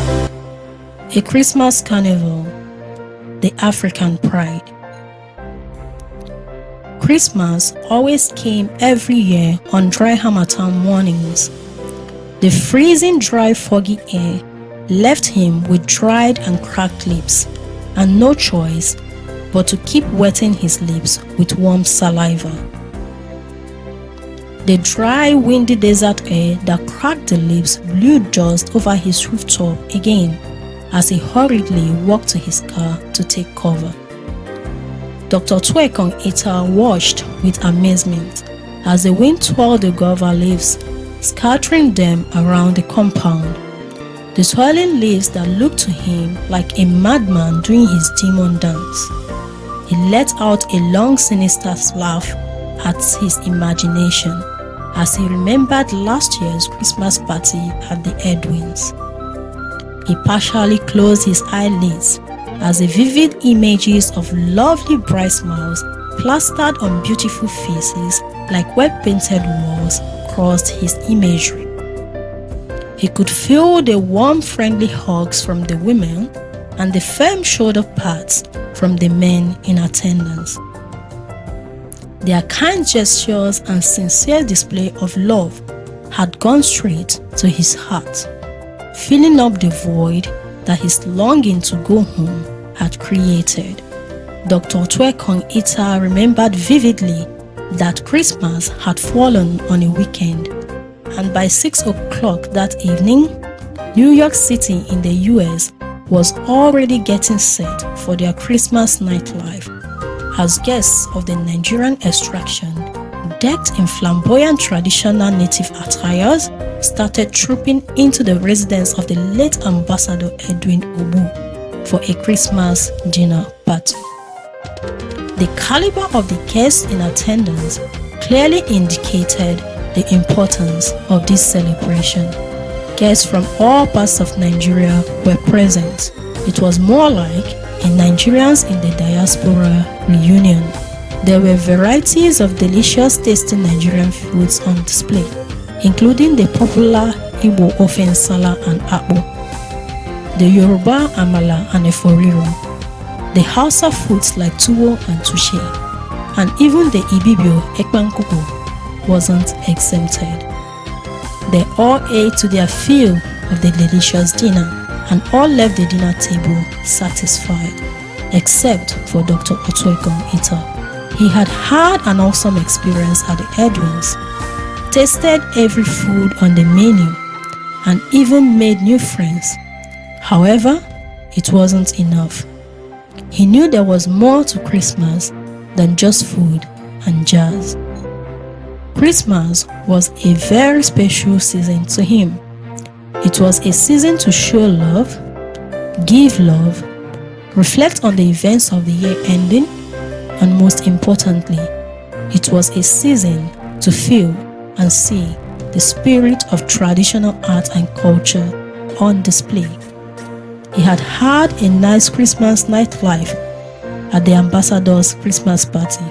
A Christmas Carnival, the African pride. Christmas always came every year on dry Harmattan mornings. The freezing, dry, foggy air left him with dried and cracked lips, and no choice but to keep wetting his lips with warm saliva. The dry, windy desert air that cracked the lips blew dust over his rooftop again as he hurriedly walked to his car to take cover. Dr. Twekong Ita watched with amazement as the wind twirled the guava leaves, scattering them around the compound. The swirling leaves that looked to him like a madman doing his demon dance. He let out a long, sinister laugh at his imagination as he remembered last year's Christmas party at the Edwins. He partially closed his eyelids as the vivid images of lovely bright smiles plastered on beautiful faces like wet-painted walls crossed his imagery. He could feel the warm, friendly hugs from the women and the firm shoulder pats from the men in attendance. Their kind gestures and sincere display of love had gone straight to his heart, filling up the void that his longing to go home had created. Dr. Twekong Ita remembered vividly that Christmas had fallen on a weekend, and by 6 o'clock that evening, New York City in the US was already getting set for their Christmas nightlife as guests of the Nigerian extraction, decked in flamboyant traditional native attires, started trooping into the residence of the late Ambassador Edwin Obu for a Christmas dinner party. The caliber of the guests in attendance clearly indicated the importance of this celebration. Guests from all parts of Nigeria were present. It was more like a Nigerians in the diaspora reunion. There were varieties of delicious tasting Nigerian foods on display, including the popular Igbo ofe nsala and akpu, the Yoruba amala and eforiro, the Hausa foods like tuwo and tushe, and even the Ibibio ekpankuku wasn't exempted. They all ate to their fill of the delicious dinner and all left the dinner table satisfied, except for Dr. Twekong Ita. He had had an awesome experience at the Edwins, tasted every food on the menu, and even made new friends. However, it wasn't enough. He knew there was more to Christmas than just food and jazz. Christmas was a very special season to him. It was a season to show love, give love, reflect on the events of the year ending, and most importantly, it was a season to feel and see the spirit of traditional art and culture on display. He had had a nice Christmas nightlife at the Ambassador's Christmas party.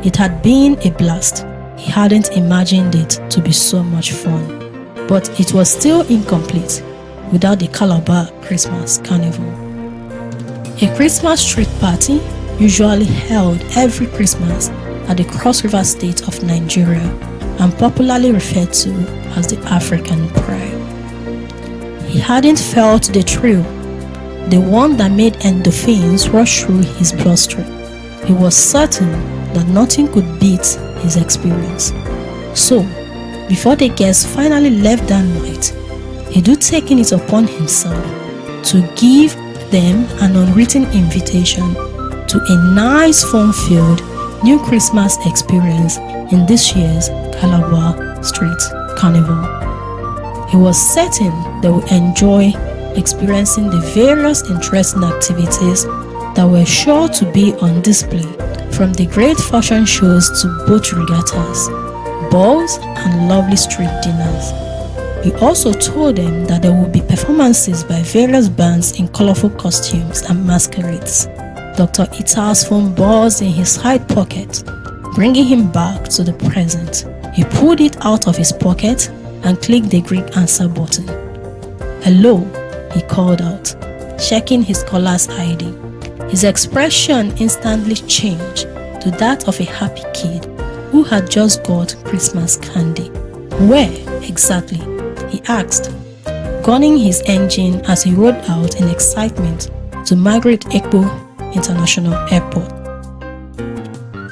It had been a blast. He hadn't imagined it to be so much fun, but it was still incomplete without the Calabar Christmas Carnival. A Christmas street party usually held every Christmas at the Cross River state of Nigeria and popularly referred to as the African Pride. He hadn't felt the thrill, the one that made endorphins rush through his bloodstream. He was certain that nothing could beat his experience. So, before the guests finally left that night, he'd taken it upon himself to give them an unwritten invitation to a nice, fun-filled new Christmas experience in this year's Calabar Street Carnival. He was certain they would enjoy experiencing the various interesting activities that were sure to be on display, from the great fashion shows to boat regattas, balls, and lovely street dinners. He also told them that there would be performances by various bands in colorful costumes and masquerades. Dr. Ita's phone buzzed in his side pocket, bringing him back to the present. He pulled it out of his pocket and clicked the green answer button. "Hello," he called out, checking his caller's ID. His expression instantly changed to that of a happy kid who had just got Christmas candy. Where exactly? He asked, gunning his engine as he rode out in excitement to Margaret Ekpo International Airport.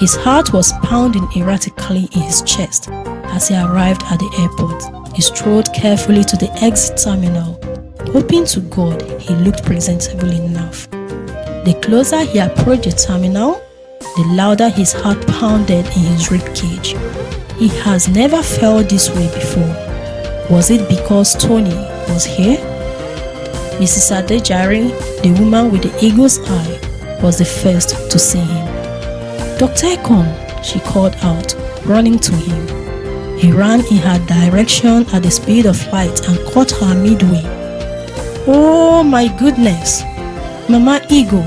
His heart was pounding erratically in his chest as he arrived at the airport. He strode carefully to the exit terminal, hoping to God he looked presentable enough. The closer he approached the terminal, the louder his heart pounded in his ribcage. He has never felt this way before. Was it because Tony was here? Mrs. Adejare, the woman with the eagle's eye, was the first to see him. Dr. Ekon, she called out, running to him. He ran in her direction at the speed of light and caught her midway. Oh my goodness! Mama Eagle,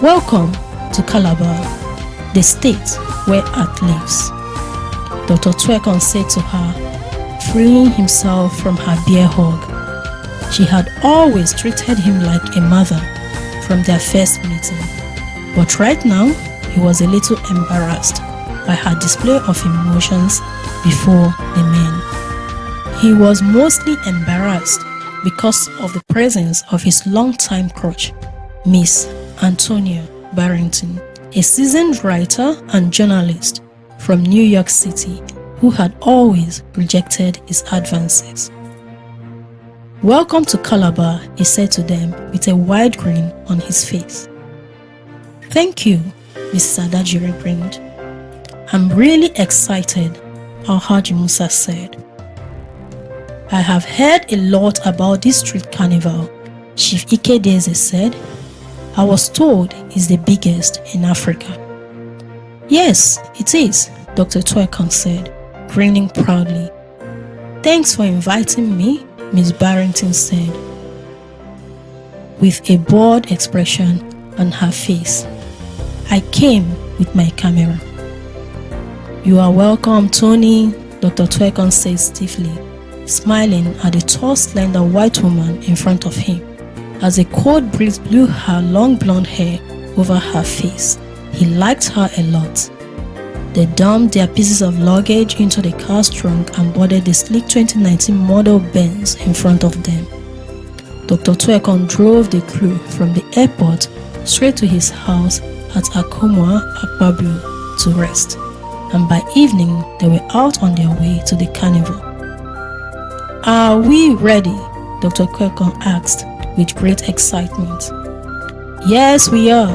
welcome to Calabar, the state where art lives. Dr. Twekon said to her, freeing himself from her bear hug. She had always treated him like a mother from their first meeting, but right now he was a little embarrassed by her display of emotions before the men. He was mostly embarrassed because of the presence of his longtime crush, Miss Antonia Barrington, a seasoned writer and journalist from New York City who had always rejected his advances. Welcome to Calabar, he said to them with a wide grin on his face. Thank you, Mrs. Adajire grinned. I'm really excited, Alhaji Musa said. I have heard a lot about this street carnival, Chief Ikedeze said. I was told it's the biggest in Africa. Yes, it is, Dr. Twekon said, grinning proudly. Thanks for inviting me, Miss Barrington said, with a bored expression on her face. I came with my camera. You are welcome, Tony, Dr. Twekon said stiffly, smiling at the tall, slender white woman in front of him. As a cold breeze blew her long blonde hair over her face, he liked her a lot. They dumped their pieces of luggage into the car's trunk and boarded the sleek 2019 model Benz in front of them. Dr. Twekon drove the crew from the airport straight to his house at Akomwa, Akpabio to rest, and by evening they were out on their way to the carnival. Are we ready? Dr. Twekon asked with great excitement. Yes, we are,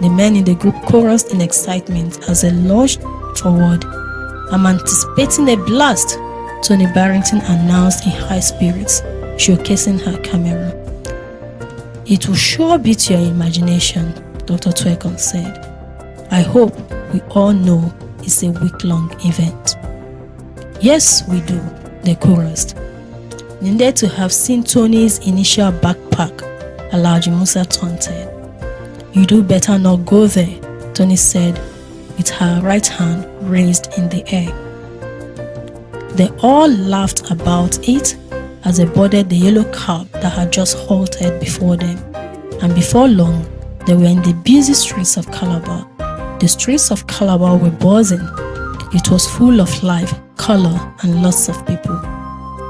the men in the group chorused in excitement as they lurched forward. I'm anticipating a blast, Tony Barrington announced in high spirits, showcasing her camera. It will sure beat your imagination, Dr. Twekon said. I hope we all know it's a week-long event. Yes, we do, they chorused. Needed to have seen Tony's initial backpack, Alhaji Musa taunted. You do better not go there, Tony said, with her right hand raised in the air. They all laughed about it as they boarded the yellow cab that had just halted before them, and before long, they were in the busy streets of Calabar. The streets of Calabar were buzzing. It was full of life, color, and lots of people.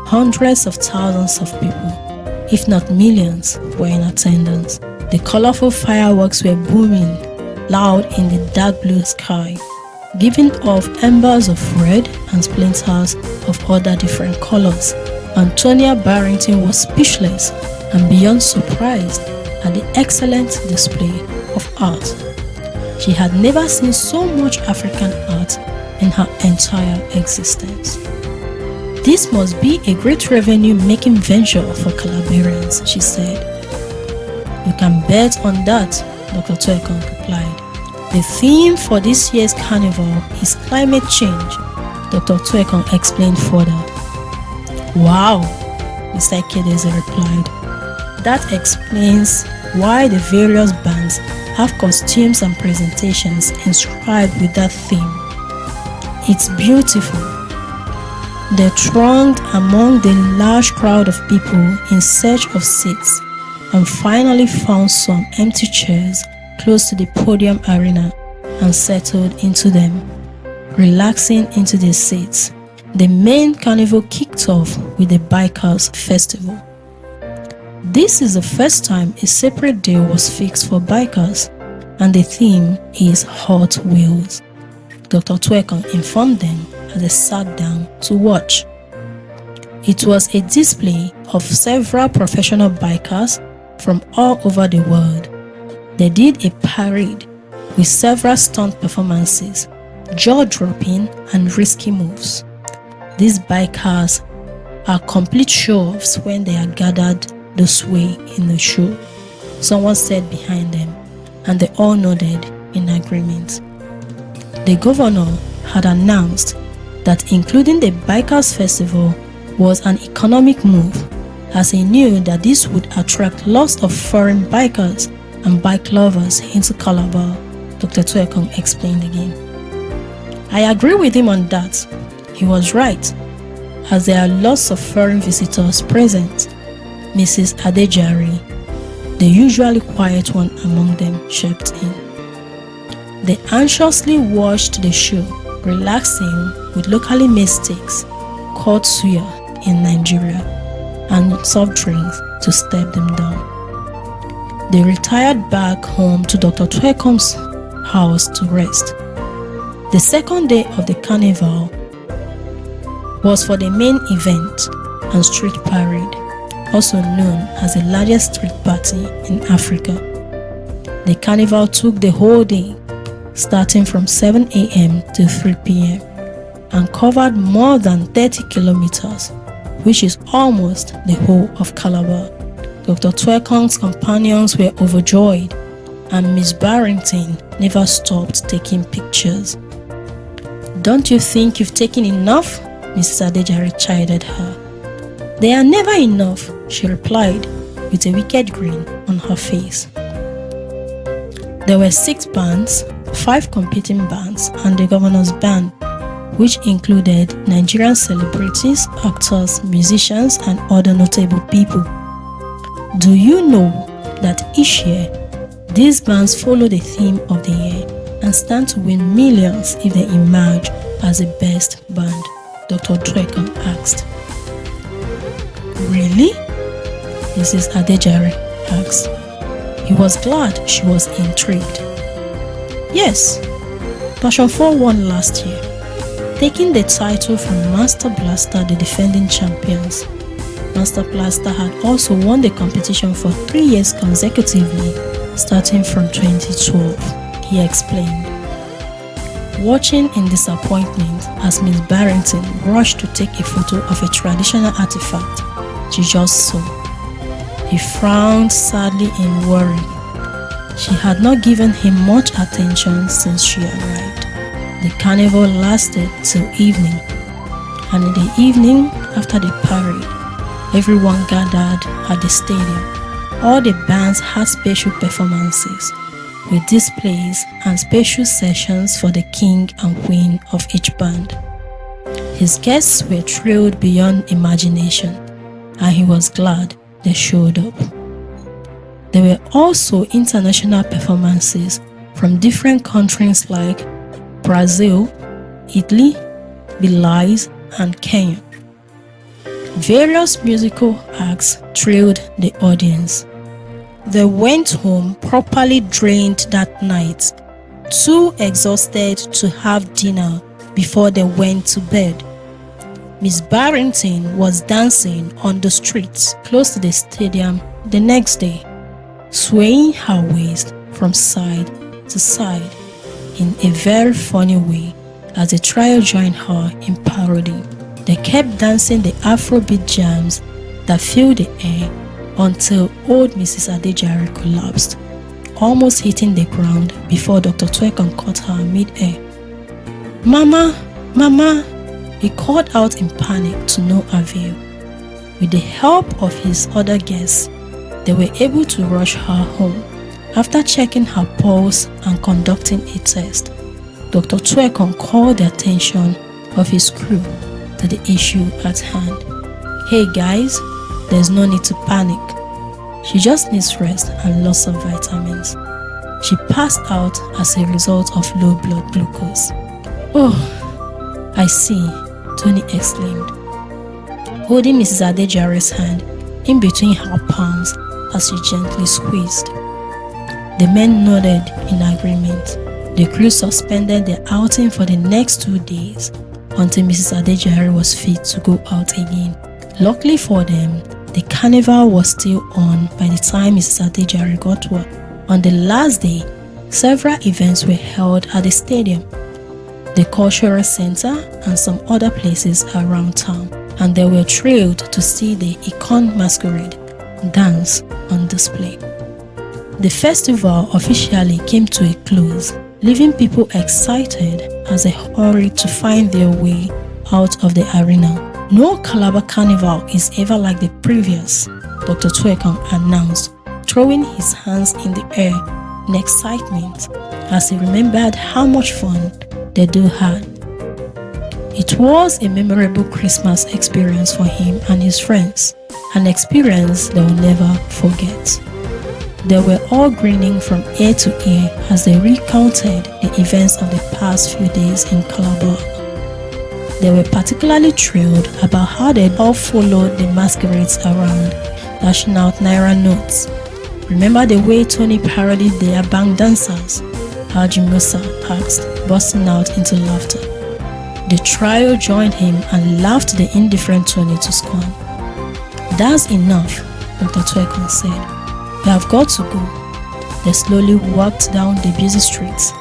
Hundreds of thousands of people, if not millions, were in attendance. The colorful fireworks were booming loud in the dark blue sky, giving off embers of red and splinters of other different colors. Antonia Barrington was speechless and beyond surprised at the excellent display of art. She had never seen so much African art in her entire existence. This must be a great revenue-making venture for Calabarians, she said. You can bet on that, Dr. Twekon replied. The theme for this year's carnival is climate change, Dr. Twekon explained further. Wow, Mr. Ikedeze replied. That explains why the various bands have costumes and presentations inscribed with that theme. It's beautiful. They thronged among the large crowd of people in search of seats and finally found some empty chairs close to the podium arena and settled into them, relaxing into their seats. The main carnival kicked off with the Bikers Festival. This is the first time a separate day was fixed for bikers, and the theme is Hot Wheels. Dr. Twekon informed them as they sat down to watch. It was a display of several professional bikers from all over the world. They did a parade with several stunt performances, jaw-dropping and risky moves. These bikers are complete show-offs when they are gathered this way in the show, someone said behind them, and they all nodded in agreement. The governor had announced that including the Bikers Festival was an economic move, as he knew that this would attract lots of foreign bikers and bike lovers into Calabar. Dr. Twekon explained again. I agree with him on that. He was right, as there are lots of foreign visitors present, Mrs. Adejari, the usually quiet one among them, chirped in. They anxiously watched the show, relaxing with locally made steaks called suya in Nigeria and soft drinks to step them down. They retired back home to Dr. Twekon's house to rest. The second day of the carnival was for the main event and street parade, also known as the largest street party in Africa. The carnival took the whole day, starting from 7 a.m. to 3 p.m. and covered more than 30 kilometers, which is almost the whole of Calabar. Dr. Twekon's companions were overjoyed, and Miss Barrington never stopped taking pictures. Don't you think you've taken enough? Mrs. Adejari chided her. They are never enough, she replied with a wicked grin on her face. There were 6 bands, 5 competing bands, and the governor's band, which included Nigerian celebrities, actors, musicians, and other notable people. Do you know that each year, these bands follow the theme of the year and stand to win millions if they emerge as the best band? Dr. Twekon asked. Really? Mrs. Adejari asked. He was glad she was intrigued. Yes, Passion 4 won last year, taking the title from Master Blaster, the defending champions. Master Blaster had also won the competition for 3 years consecutively, starting from 2012, he explained. Watching in disappointment as Miss Barrington rushed to take a photo of a traditional artifact she just saw. He frowned sadly in worry. She had not given him much attention since she arrived. The carnival lasted till evening, and in the evening after the parade, everyone gathered at the stadium. All the bands had special performances, with displays and special sessions for the king and queen of each band. His guests were thrilled beyond imagination, and he was glad they showed up. There were also international performances from different countries like Brazil, Italy, Belize, and Kenya. Various musical acts thrilled the audience. They went home properly drained that night, too exhausted to have dinner before they went to bed. Miss Barrington was dancing on the streets close to the stadium the next day, swaying her waist from side to side in a very funny way as the trio joined her in parody. They kept dancing the Afrobeat jams that filled the air until old Mrs. Adejari collapsed, almost hitting the ground before Dr. Twekon caught her mid-air. Mama, Mama, he called out in panic to no avail. With the help of his other guests, they were able to rush her home. After checking her pulse and conducting a test, Dr. Twekon called the attention of his crew to the issue at hand. Hey guys, there's no need to panic. She just needs rest and lots of vitamins. She passed out as a result of low blood glucose. Oh, I see, Tony exclaimed, holding Mrs. Adejare's hand in between her palms as she gently squeezed. The men nodded in agreement. The crew suspended their outing for the next 2 days until Mrs. Adejare was fit to go out again. Luckily for them, the carnival was still on by the time Mrs. Adejare got well. On the last day, several events were held at the stadium, the cultural center, and some other places around town, and they were thrilled to see the icon masquerade dance on display. The festival officially came to a close, leaving people excited as they hurried to find their way out of the arena. No Calabar Carnival is ever like the previous, Dr. Twekon announced, throwing his hands in the air in excitement as he remembered how much fun they do had. It was a memorable Christmas experience for him and his friends, an experience they will never forget. They were all grinning from ear to ear as they recounted the events of the past few days in Calabar. They were particularly thrilled about how they all followed the masquerades around, dashing out Naira notes. Remember the way Tony parodied their bank dancers? Haji Musa asked, bursting out into laughter. The trio joined him and laughed the indifferent Tony to scorn. That's enough, Dr. Twekon said. You have got to go. They slowly walked down the busy streets,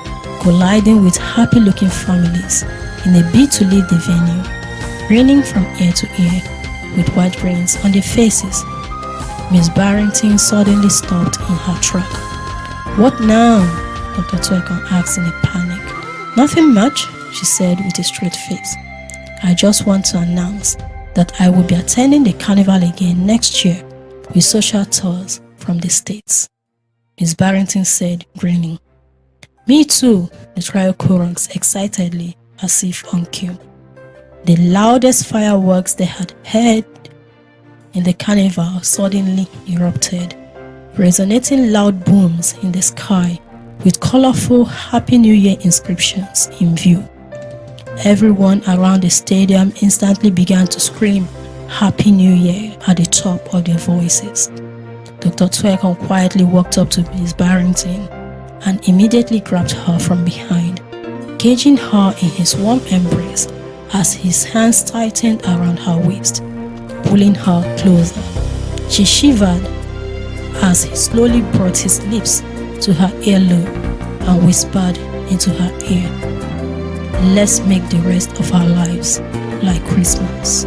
colliding with happy-looking families in a bid to leave the venue, grinning from ear to ear with white brains on their faces. Miss Barrington suddenly stopped in her track. What now? Dr. Twekon asked in a panic. Nothing much, she said with a straight face. I just want to announce that I will be attending the carnival again next year with social tours from the States, Miss Barrington said, grinning. Me too, the trio chorused excitedly, as if on cue. The loudest fireworks they had heard in the carnival suddenly erupted, resonating loud booms in the sky with colorful Happy New Year inscriptions in view. Everyone around the stadium instantly began to scream Happy New Year at the top of their voices. Dr. Twekon quietly walked up to Miss Barrington and immediately grabbed her from behind, caging her in his warm embrace as his hands tightened around her waist, pulling her closer. She shivered as he slowly brought his lips to her earlobe and whispered into her ear, "Let's make the rest of our lives like Christmas."